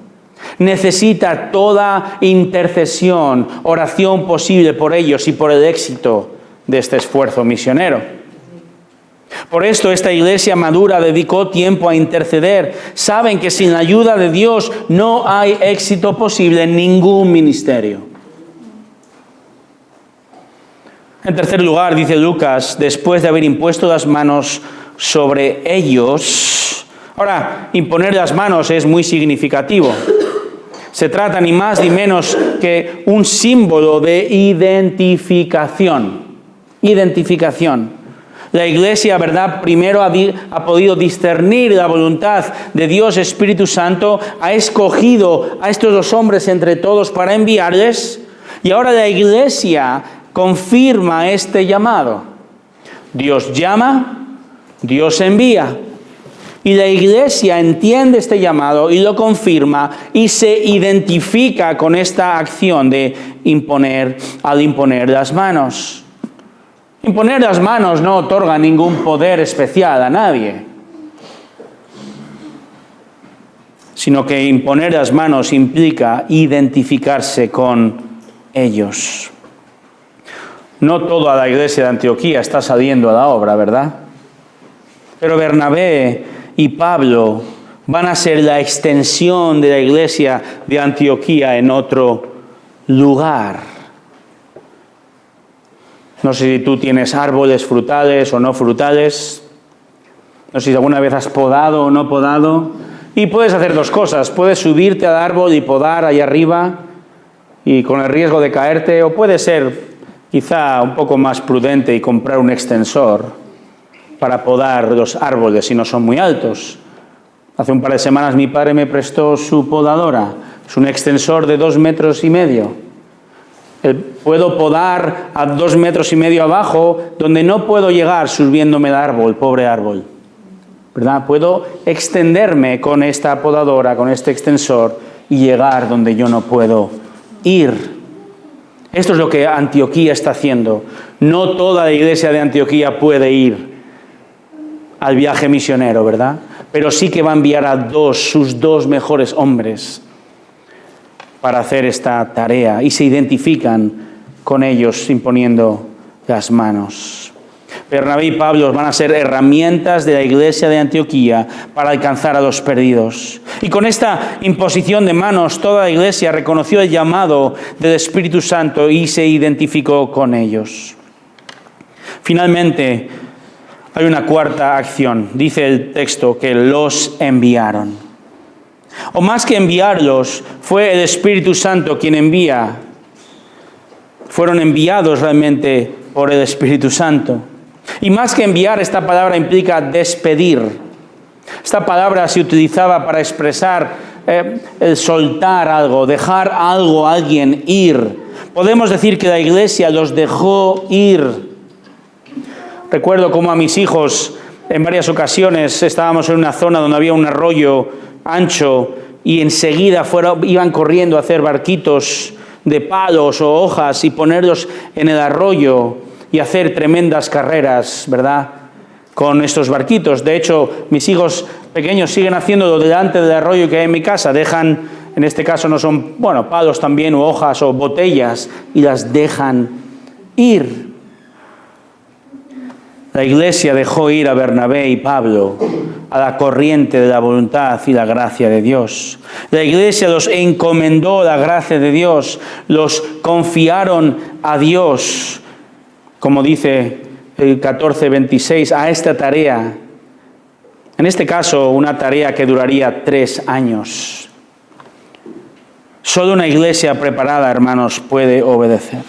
Necesita toda intercesión, oración posible por ellos y por el éxito de este esfuerzo misionero. Por esto esta iglesia madura dedicó tiempo a interceder. Saben que sin la ayuda de Dios no hay éxito posible en ningún ministerio. En tercer lugar, dice Lucas, después de haber impuesto las manos sobre ellos. Ahora, imponer las manos es muy significativo. Se trata ni más ni menos que un símbolo de identificación. Identificación. La iglesia, ¿verdad?, primero ha podido discernir la voluntad de Dios Espíritu Santo, ha escogido a estos 2 hombres entre todos para enviarles, y ahora la iglesia confirma este llamado. Dios llama, Dios envía. Y la iglesia entiende este llamado y lo confirma y se identifica con esta acción de imponer las manos. Imponer las manos no otorga ningún poder especial a nadie, sino que imponer las manos implica identificarse con ellos. No toda la iglesia de Antioquía está saliendo a la obra, ¿verdad? Pero Bernabé y Pablo van a ser la extensión de la iglesia de Antioquía en otro lugar. No sé si tú tienes árboles frutales o no frutales. No sé si alguna vez has podado o no podado. Y puedes hacer dos cosas. Puedes subirte al árbol y podar ahí arriba y con el riesgo de caerte. O puede ser quizá un poco más prudente y comprar un extensor para podar los árboles si no son muy altos. Hace un par de semanas mi padre me prestó su podadora. Es un extensor de 2,5 metros. Puedo podar a 2,5 metros abajo, donde no puedo llegar subiéndome el árbol, pobre árbol, ¿verdad? Puedo extenderme con esta podadora, con este extensor, y llegar donde yo no puedo ir. Esto es lo que Antioquía está haciendo. No toda la iglesia de Antioquía puede ir al viaje misionero, ¿verdad? Pero sí que va a enviar a sus dos mejores hombres para hacer esta tarea, y se identifican con ellos imponiendo las manos. Bernabé y Pablo van a ser herramientas de la iglesia de Antioquía para alcanzar a los perdidos. Y con esta imposición de manos, toda la iglesia reconoció el llamado del Espíritu Santo y se identificó con ellos. Finalmente, hay una cuarta acción. Dice el texto que los enviaron. O más que enviarlos, fue el Espíritu Santo quien envía. Fueron enviados realmente por el Espíritu Santo. Y más que enviar, esta palabra implica despedir. Esta palabra se utilizaba para expresar el soltar algo, dejar algo a alguien ir. Podemos decir que la iglesia los dejó ir. Recuerdo cómo a mis hijos en varias ocasiones estábamos en una zona donde había un arroyo ancho y enseguida iban corriendo a hacer barquitos de palos o hojas y ponerlos en el arroyo y hacer tremendas carreras, ¿verdad?, con estos barquitos. De hecho, mis hijos pequeños siguen haciéndolo delante del arroyo que hay en mi casa. Dejan, en este caso no son, palos también, o hojas o botellas, y las dejan ir. La iglesia dejó ir a Bernabé y Pablo a la corriente de la voluntad y la gracia de Dios. La iglesia los encomendó la gracia de Dios, los confiaron a Dios, como dice el 14:26, a esta tarea. En este caso, una tarea que duraría 3 años. Solo una iglesia preparada, hermanos, puede obedecer.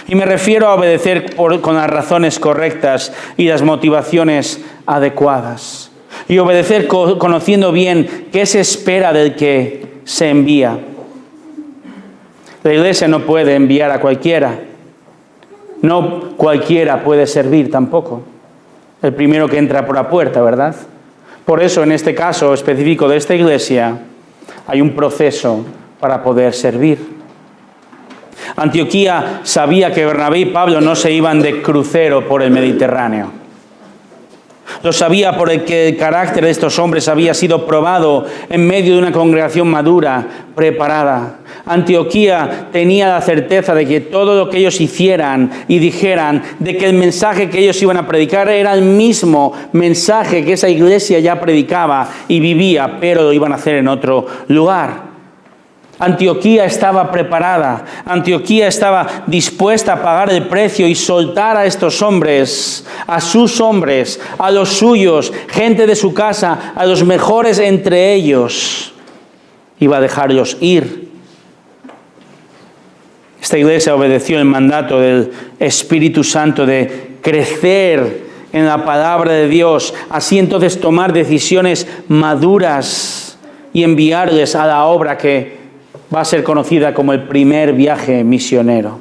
Y me refiero a obedecer con las razones correctas y las motivaciones adecuadas. Y obedecer conociendo bien qué se espera del que se envía. La iglesia no puede enviar a cualquiera. No cualquiera puede servir tampoco. El primero que entra por la puerta, ¿verdad? Por eso, en este caso específico de esta iglesia, hay un proceso para poder servir. Antioquía sabía que Bernabé y Pablo no se iban de crucero por el Mediterráneo. Lo sabía porque el carácter de estos hombres había sido probado en medio de una congregación madura, preparada. Antioquía tenía la certeza de que todo lo que ellos hicieran y dijeran, de que el mensaje que ellos iban a predicar era el mismo mensaje que esa iglesia ya predicaba y vivía, pero lo iban a hacer en otro lugar. Antioquía estaba preparada, Antioquía estaba dispuesta a pagar el precio y soltar a estos hombres, a sus hombres, a los suyos, gente de su casa, a los mejores entre ellos. Iba a dejarlos ir. Esta iglesia obedeció el mandato del Espíritu Santo de crecer en la palabra de Dios, así entonces tomar decisiones maduras y enviarles a la obra que va a ser conocida como el primer viaje misionero.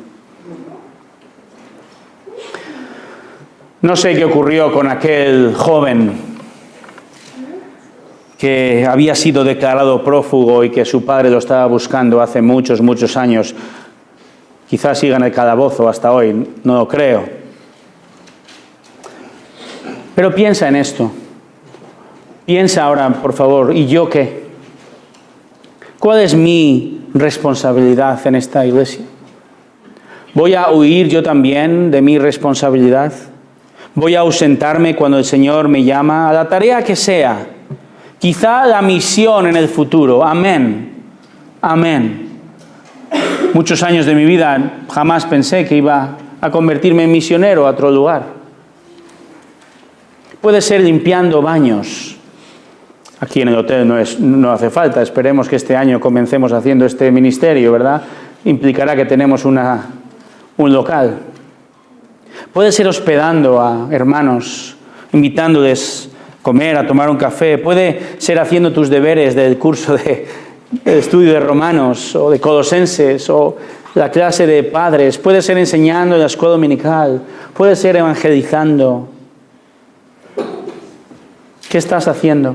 No sé qué ocurrió con aquel joven que había sido declarado prófugo y que su padre lo estaba buscando hace muchos, muchos años. Quizás siga en el calabozo hasta hoy, no lo creo. Pero piensa en esto. Piensa ahora, por favor, ¿y yo qué? ¿Cuál es mi responsabilidad en esta iglesia? ¿Voy a huir yo también de mi responsabilidad? ¿Voy a ausentarme cuando el Señor me llama a la tarea que sea? Quizá la misión en el futuro. Amén. Amén. Muchos años de mi vida jamás pensé que iba a convertirme en misionero a otro lugar. Puede ser limpiando baños. Aquí en el hotel no hace falta. Esperemos que este año comencemos haciendo este ministerio, ¿verdad? Implicará que tenemos un local. Puede ser hospedando a hermanos, invitándoles a comer, a tomar un café. Puede ser haciendo tus deberes del curso de estudio de Romanos o de Colosenses o la clase de padres. Puede ser enseñando en la escuela dominical. Puede ser evangelizando. ¿Qué estás haciendo?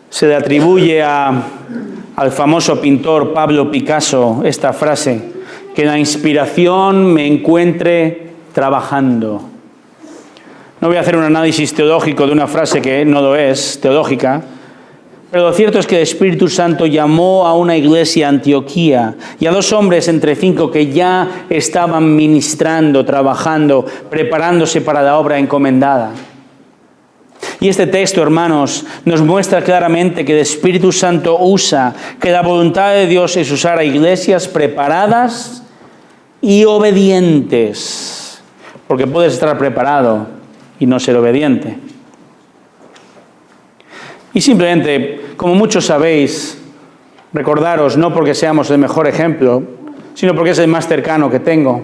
Se le atribuye al famoso pintor Pablo Picasso esta frase: que la inspiración me encuentre trabajando. No voy a hacer un análisis teológico de una frase que no lo es, teológica, pero lo cierto es que el Espíritu Santo llamó a una iglesia a Antioquía y a 2 hombres entre 5 que ya estaban ministrando, trabajando, preparándose para la obra encomendada. Y este texto, hermanos, nos muestra claramente que el Espíritu Santo que la voluntad de Dios es usar a iglesias preparadas y obedientes. Porque puedes estar preparado y no ser obediente. Y simplemente, como muchos sabéis, recordaros, no porque seamos el mejor ejemplo, sino porque es el más cercano que tengo.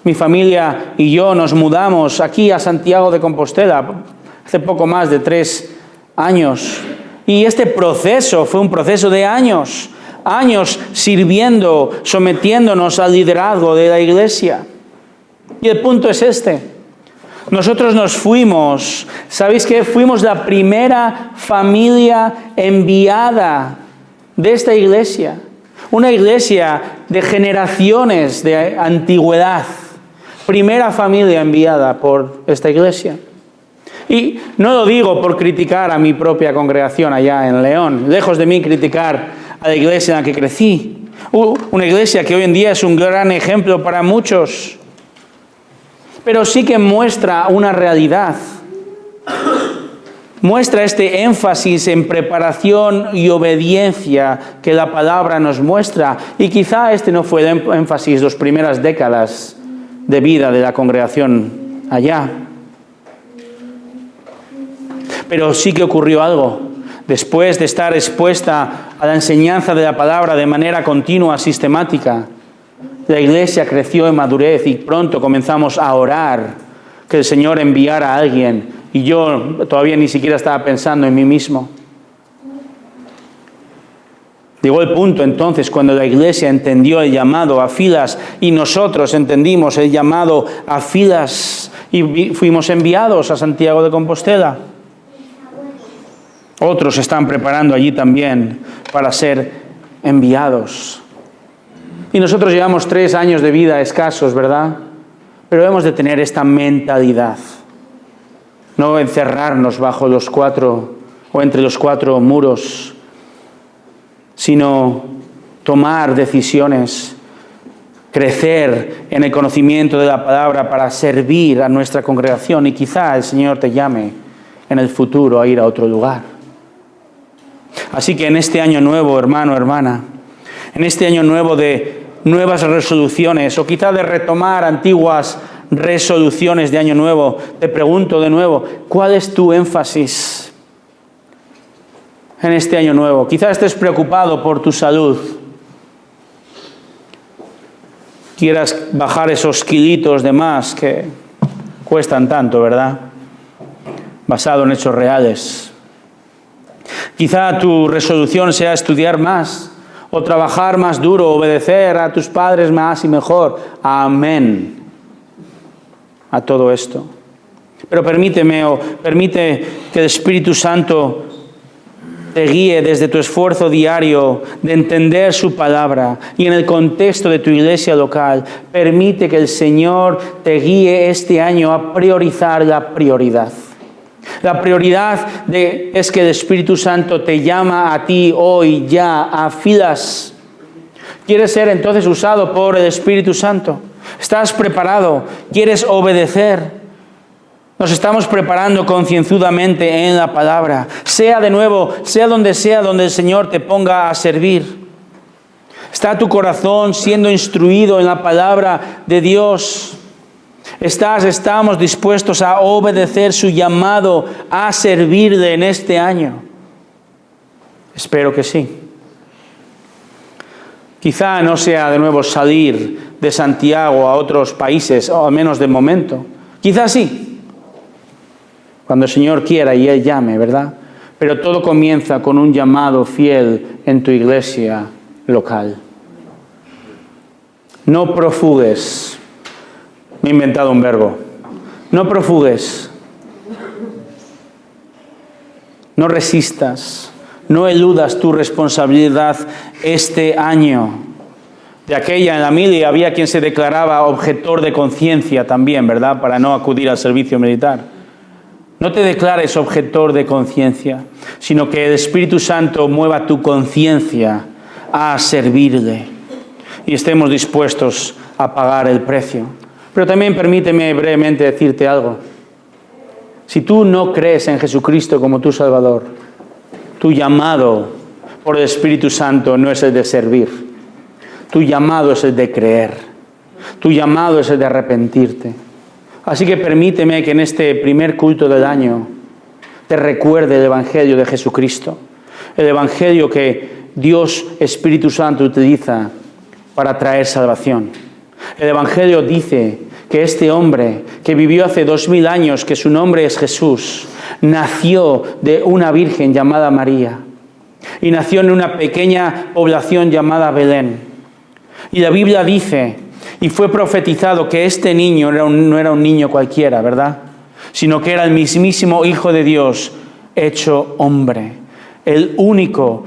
Mi familia y yo nos mudamos aquí a Santiago de Compostela hace poco más de 3 años. Y este proceso fue un proceso de años sirviendo, sometiéndonos al liderazgo de la iglesia. Y el punto es este. Nosotros nos fuimos, ¿sabéis qué? Fuimos la primera familia enviada de esta iglesia. Una iglesia de generaciones de antigüedad. Primera familia enviada por esta iglesia. Y no lo digo por criticar a mi propia congregación allá en León. Lejos de mí criticar a la iglesia en la que crecí. Una iglesia que hoy en día es un gran ejemplo para muchos. Pero sí que muestra una realidad. Muestra este énfasis en preparación y obediencia que la palabra nos muestra. Y quizá este no fue el énfasis las primeras décadas de vida de la congregación allá. Pero sí que ocurrió algo. Después de estar expuesta a la enseñanza de la palabra de manera continua, sistemática, la iglesia creció en madurez y pronto comenzamos a orar que el Señor enviara a alguien. Y yo todavía ni siquiera estaba pensando en mí mismo. Llegó el punto entonces cuando la iglesia entendió el llamado a filas y nosotros entendimos el llamado a filas y fuimos enviados a Santiago de Compostela. Otros se están preparando allí también para ser enviados. Y nosotros llevamos 3 años de vida escasos, ¿verdad? Pero hemos de tener esta mentalidad. No encerrarnos bajo los 4 o entre los 4 muros, sino tomar decisiones, crecer en el conocimiento de la palabra para servir a nuestra congregación y quizá el Señor te llame en el futuro a ir a otro lugar. Así que en este año nuevo, hermano, hermana, en este año nuevo de nuevas resoluciones o quizá de retomar antiguas resoluciones de año nuevo, te pregunto de nuevo, ¿cuál es tu énfasis en este año nuevo? Quizá estés preocupado por tu salud. Quieras bajar esos kilitos de más que cuestan tanto, ¿verdad? Basado en hechos reales. Quizá tu resolución sea estudiar más o trabajar más duro, obedecer a tus padres más y mejor. Amén. A todo esto. Pero permite que el Espíritu Santo te guíe desde tu esfuerzo diario de entender su palabra y en el contexto de tu iglesia local. Permite que el Señor te guíe este año a priorizar la prioridad. La prioridad es que el Espíritu Santo te llama a ti hoy ya a filas. ¿Quieres ser entonces usado por el Espíritu Santo? ¿Estás preparado? ¿Quieres obedecer? Nos estamos preparando concienzudamente en la palabra. Sea donde el Señor te ponga a servir. ¿Está tu corazón siendo instruido en la palabra de Dios? ¿Estamos dispuestos a obedecer su llamado a servirle en este año? Espero que sí. Quizá no sea de nuevo salir de Santiago a otros países, o al menos de momento. Quizá sí. Cuando el Señor quiera y Él llame, ¿verdad? Pero todo comienza con un llamado fiel en tu iglesia local. No profugues. Me he inventado un verbo. No profugues. No resistas. No eludas tu responsabilidad este año. De aquella en la mili había quien se declaraba objetor de conciencia también, ¿verdad? Para no acudir al servicio militar. No te declares objetor de conciencia, sino que el Espíritu Santo mueva tu conciencia a servirle y estemos dispuestos a pagar el precio. Pero también permíteme brevemente decirte algo. Si tú no crees en Jesucristo como tu Salvador, tu llamado por el Espíritu Santo no es el de servir. Tu llamado es el de creer. Tu llamado es el de arrepentirte. Así que permíteme que en este primer culto del año te recuerde el Evangelio de Jesucristo. El Evangelio que Dios Espíritu Santo utiliza para traer salvación. El Evangelio dice que este hombre que vivió hace 2000 años, que su nombre es Jesús, nació de una virgen llamada María y nació en una pequeña población llamada Belén. Y la Biblia dice, y fue profetizado que este niño no era un niño cualquiera, ¿verdad? Sino que era el mismísimo Hijo de Dios hecho hombre. El único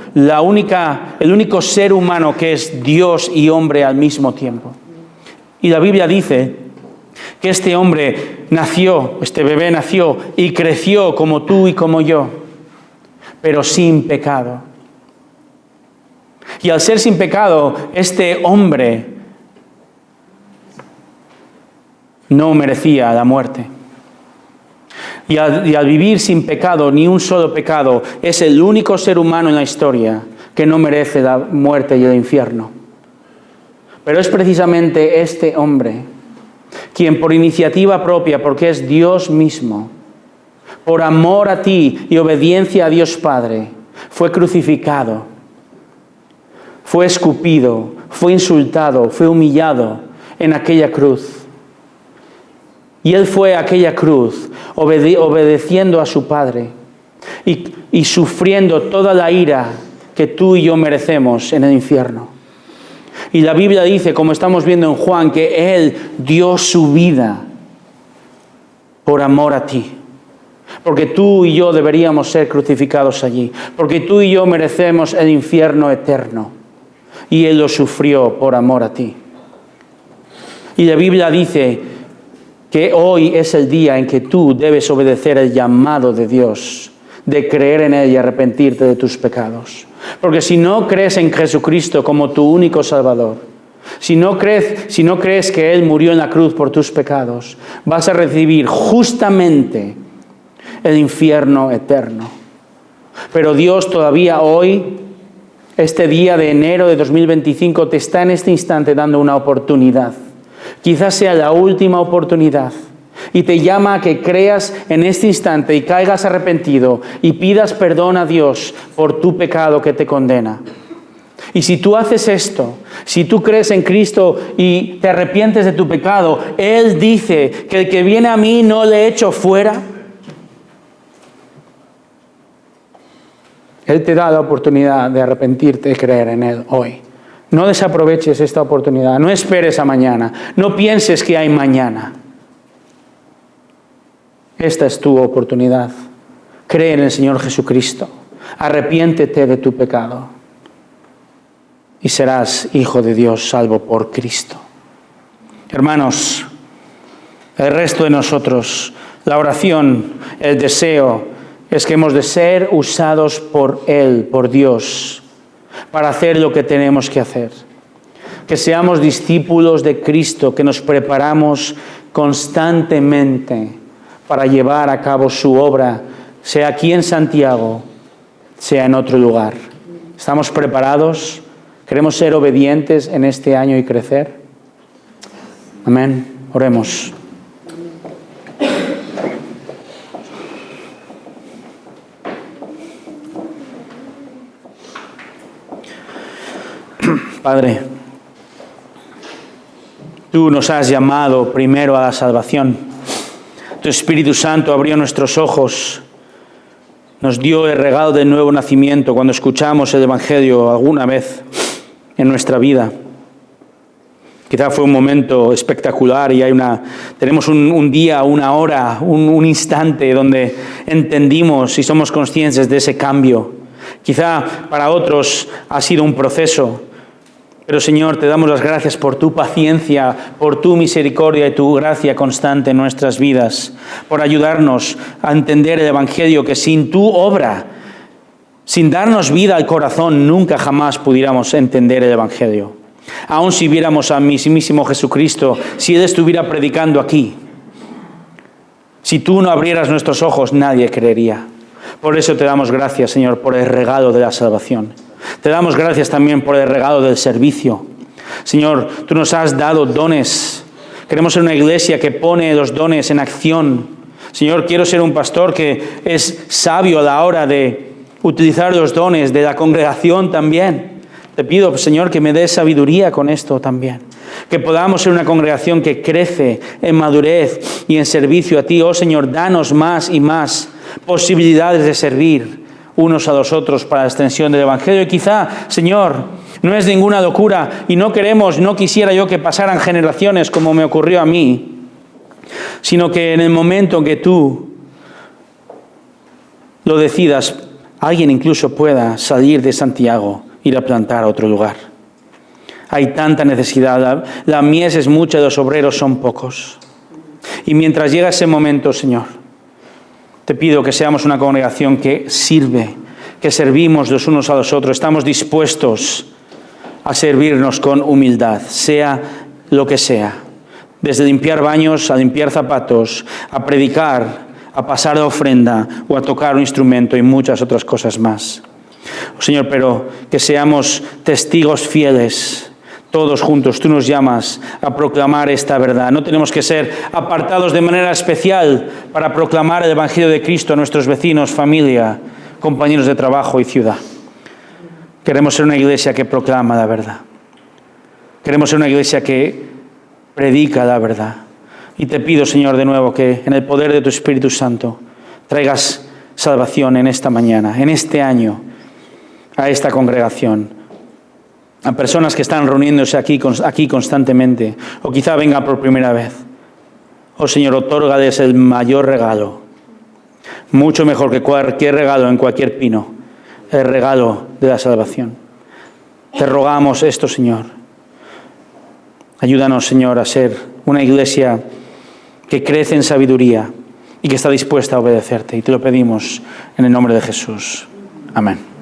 ser humano que es Dios y hombre al mismo tiempo. Y la Biblia dice que este bebé nació y creció como tú y como yo, pero sin pecado. Y al ser sin pecado, este hombre no merecía la muerte. Y al vivir sin pecado, ni un solo pecado, es el único ser humano en la historia que no merece la muerte y el infierno. Pero es precisamente este hombre quien por iniciativa propia, porque es Dios mismo, por amor a ti y obediencia a Dios Padre, fue crucificado, fue escupido, fue insultado, fue humillado en aquella cruz. Y Él fue a aquella cruz obedeciendo a su Padre y sufriendo toda la ira que tú y yo merecemos en el infierno. Y la Biblia dice, como estamos viendo en Juan, que Él dio su vida por amor a ti. Porque tú y yo deberíamos ser crucificados allí. Porque tú y yo merecemos el infierno eterno. Y Él lo sufrió por amor a ti. Y la Biblia dice que hoy es el día en que tú debes obedecer el llamado de Dios, de creer en Él y arrepentirte de tus pecados. Porque si no crees en Jesucristo como tu único Salvador, si no crees que Él murió en la cruz por tus pecados, vas a recibir justamente el infierno eterno. Pero Dios todavía hoy, este día de enero de 2025, te está en este instante dando una oportunidad. Quizás sea la última oportunidad y te llama a que creas en este instante y caigas arrepentido y pidas perdón a Dios por tu pecado que te condena. Y si tú haces esto, si tú crees en Cristo y te arrepientes de tu pecado, Él dice que el que viene a mí no le echo fuera. Él te da la oportunidad de arrepentirte y creer en Él hoy. No desaproveches esta oportunidad, no esperes a mañana, no pienses que hay mañana. Esta es tu oportunidad. Cree en el Señor Jesucristo. Arrepiéntete de tu pecado. Y serás hijo de Dios, salvo por Cristo. Hermanos, el resto de nosotros, la oración, el deseo, es que hemos de ser usados por Él, por Dios, para hacer lo que tenemos que hacer. Que seamos discípulos de Cristo, que nos preparamos constantemente para llevar a cabo su obra, sea aquí en Santiago, sea en otro lugar. ¿Estamos preparados? ¿Queremos ser obedientes en este año y crecer? Amén. Oremos. Padre, tú nos has llamado primero a la salvación. Tu Espíritu Santo abrió nuestros ojos, nos dio el regalo del nuevo nacimiento cuando escuchamos el Evangelio alguna vez en nuestra vida. Quizá fue un momento espectacular y tenemos un día, una hora, un instante donde entendimos y somos conscientes de ese cambio. Quizá para otros ha sido un proceso. Pero Señor, te damos las gracias por tu paciencia, por tu misericordia y tu gracia constante en nuestras vidas, por ayudarnos a entender el Evangelio, que sin tu obra, sin darnos vida al corazón, nunca jamás pudiéramos entender el Evangelio. Aun si viéramos a mismísimo Jesucristo, si Él estuviera predicando aquí, si tú no abrieras nuestros ojos, nadie creería. Por eso te damos gracias, Señor, por el regalo de la salvación. Te damos gracias también por el regalo del servicio. Señor, tú nos has dado dones. Queremos ser una iglesia que pone los dones en acción. Señor, quiero ser un pastor que es sabio a la hora de utilizar los dones de la congregación también. Te pido, Señor, que me des sabiduría con esto también. Que podamos ser una congregación que crece en madurez y en servicio a ti. Oh Señor, danos más y más posibilidades de servir unos a los otros para la extensión del Evangelio. Y quizá, Señor, no es ninguna locura y no quisiera yo que pasaran generaciones como me ocurrió a mí, sino que en el momento en que tú lo decidas, alguien incluso pueda salir de Santiago, ir a plantar a otro lugar. Hay tanta necesidad, la mies es mucha, los obreros son pocos. Y mientras llega ese momento, Señor, te pido que seamos una congregación que sirve, que servimos los unos a los otros. Estamos dispuestos a servirnos con humildad, sea lo que sea. Desde limpiar baños a limpiar zapatos, a predicar, a pasar la ofrenda o a tocar un instrumento y muchas otras cosas más. Señor, pero que seamos testigos fieles. Todos juntos, tú nos llamas a proclamar esta verdad. No tenemos que ser apartados de manera especial para proclamar el Evangelio de Cristo a nuestros vecinos, familia, compañeros de trabajo y ciudad. Queremos ser una iglesia que proclama la verdad. Queremos ser una iglesia que predica la verdad. Y te pido, Señor, de nuevo que en el poder de tu Espíritu Santo traigas salvación en esta mañana, en este año, a esta congregación. A personas que están reuniéndose aquí constantemente, o quizá vengan por primera vez. Oh Señor, otórgales el mayor regalo, mucho mejor que cualquier regalo en cualquier pino, el regalo de la salvación. Te rogamos esto, Señor. Ayúdanos, Señor, a ser una iglesia que crece en sabiduría y que está dispuesta a obedecerte. Y te lo pedimos en el nombre de Jesús. Amén.